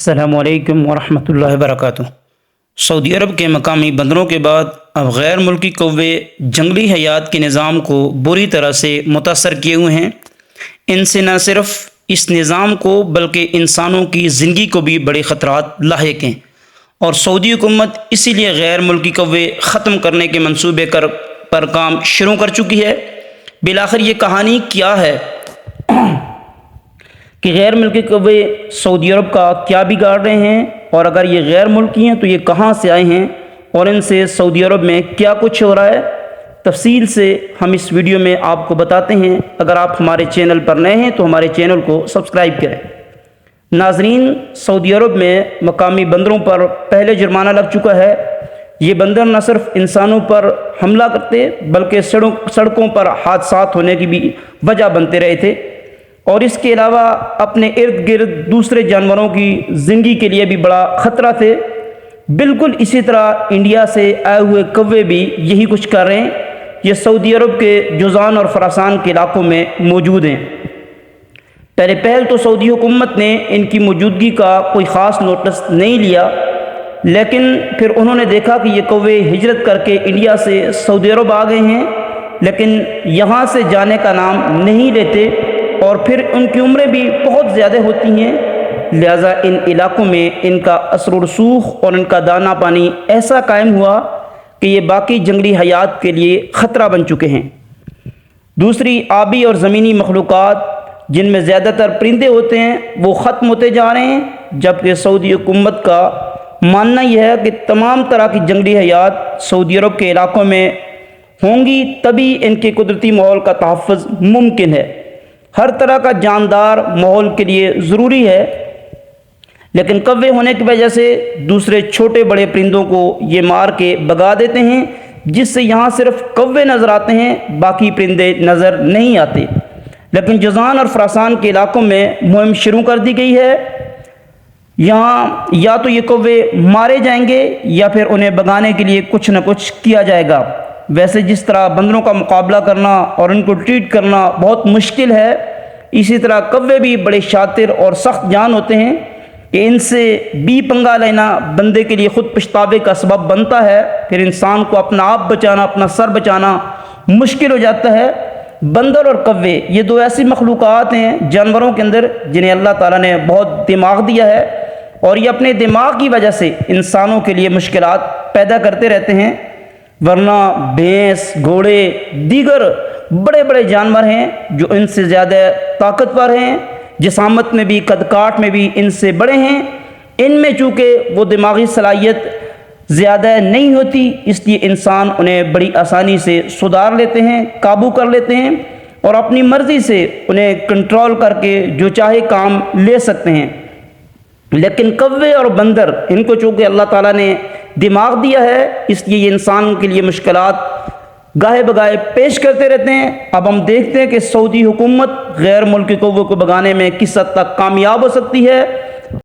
السلام علیکم ورحمۃ اللہ وبرکاتہ۔ سعودی عرب کے مقامی بندروں کے بعد اب غیر ملکی کوے جنگلی حیات کے نظام کو بری طرح سے متاثر کیے ہوئے ہیں۔ ان سے نہ صرف اس نظام کو بلکہ انسانوں کی زندگی کو بھی بڑے خطرات لاحق ہیں، اور سعودی حکومت اسی لیے غیر ملکی کوے ختم کرنے کے منصوبے پر کام شروع کر چکی ہے۔ بالآخر یہ کہانی کیا ہے کہ غیر ملکی کوے سعودی عرب کا کیا بگاڑ رہے ہیں، اور اگر یہ غیر ملکی ہیں تو یہ کہاں سے آئے ہیں، اور ان سے سعودی عرب میں کیا کچھ ہو رہا ہے، تفصیل سے ہم اس ویڈیو میں آپ کو بتاتے ہیں۔ اگر آپ ہمارے چینل پر نئے ہیں تو ہمارے چینل کو سبسکرائب کریں۔ ناظرین، سعودی عرب میں مقامی بندروں پر پہلے جرمانہ لگ چکا ہے۔ یہ بندر نہ صرف انسانوں پر حملہ کرتے بلکہ سڑکوں پر حادثات ہونے کی بھی وجہ بنتے رہے تھے، اور اس کے علاوہ اپنے ارد گرد دوسرے جانوروں کی زندگی کے لیے بھی بڑا خطرہ تھے۔ بالکل اسی طرح انڈیا سے آئے ہوئے کوے بھی یہی کچھ کر رہے ہیں۔ یہ سعودی عرب کے جوزان اور خراسان کے علاقوں میں موجود ہیں۔ پہل تو سعودی حکومت نے ان کی موجودگی کا کوئی خاص نوٹس نہیں لیا، لیکن پھر انہوں نے دیکھا کہ یہ کوے ہجرت کر کے انڈیا سے سعودی عرب آ گئے ہیں، لیکن یہاں سے جانے کا نام نہیں لیتے، اور پھر ان کی عمریں بھی بہت زیادہ ہوتی ہیں، لہٰذا ان علاقوں میں ان کا اثر و رسوخ اور ان کا دانہ پانی ایسا قائم ہوا کہ یہ باقی جنگلی حیات کے لیے خطرہ بن چکے ہیں۔ دوسری آبی اور زمینی مخلوقات جن میں زیادہ تر پرندے ہوتے ہیں وہ ختم ہوتے جا رہے ہیں، جبکہ سعودی حکومت کا ماننا یہ ہے کہ تمام طرح کی جنگلی حیات سعودی عرب کے علاقوں میں ہوں گی، تبھی ان کے قدرتی ماحول کا تحفظ ممکن ہے۔ ہر طرح کا جاندار ماحول کے لیے ضروری ہے، لیکن کوے ہونے کی وجہ سے دوسرے چھوٹے بڑے پرندوں کو یہ مار کے بھگا دیتے ہیں، جس سے یہاں صرف کوے نظر آتے ہیں، باقی پرندے نظر نہیں آتے۔ لیکن جوزان اور خراسان کے علاقوں میں مہم شروع کر دی گئی ہے۔ یہاں یا تو یہ کوے مارے جائیں گے یا پھر انہیں بھگانے کے لیے کچھ نہ کچھ کیا جائے گا۔ ویسے جس طرح بندروں کا مقابلہ کرنا اور ان کو ٹریٹ کرنا بہت مشکل ہے، اسی طرح کوے بھی بڑے شاطر اور سخت جان ہوتے ہیں کہ ان سے بھی پنگا لینا بندے کے لیے خود پچھتاوے کا سبب بنتا ہے، پھر انسان کو اپنا آپ بچانا، اپنا سر بچانا مشکل ہو جاتا ہے۔ بندر اور کوے یہ دو ایسی مخلوقات ہیں جانوروں کے اندر جنہیں اللہ تعالیٰ نے بہت دماغ دیا ہے، اور یہ اپنے دماغ کی وجہ سے انسانوں کے لیے مشکلات پیدا کرتے رہتے ہیں، ورنہ بھینس، گھوڑے، دیگر بڑے بڑے جانور ہیں جو ان سے زیادہ طاقتور ہیں، جسامت میں بھی، قد کاٹ میں بھی ان سے بڑے ہیں۔ ان میں چونکہ وہ دماغی صلاحیت زیادہ نہیں ہوتی، اس لیے انسان انہیں بڑی آسانی سے سدھار لیتے ہیں، قابو کر لیتے ہیں، اور اپنی مرضی سے انہیں کنٹرول کر کے جو چاہے کام لے سکتے ہیں۔ لیکن کوے اور بندر، ان کو چونکہ اللہ تعالیٰ نے دماغ دیا ہے، اس لیے یہ انسان کے لیے مشکلات گاہے بگاہے پیش کرتے رہتے ہیں۔ اب ہم دیکھتے ہیں کہ سعودی حکومت غیر ملکی کوے کو بھگانے میں کس حد تک کامیاب ہو سکتی ہے،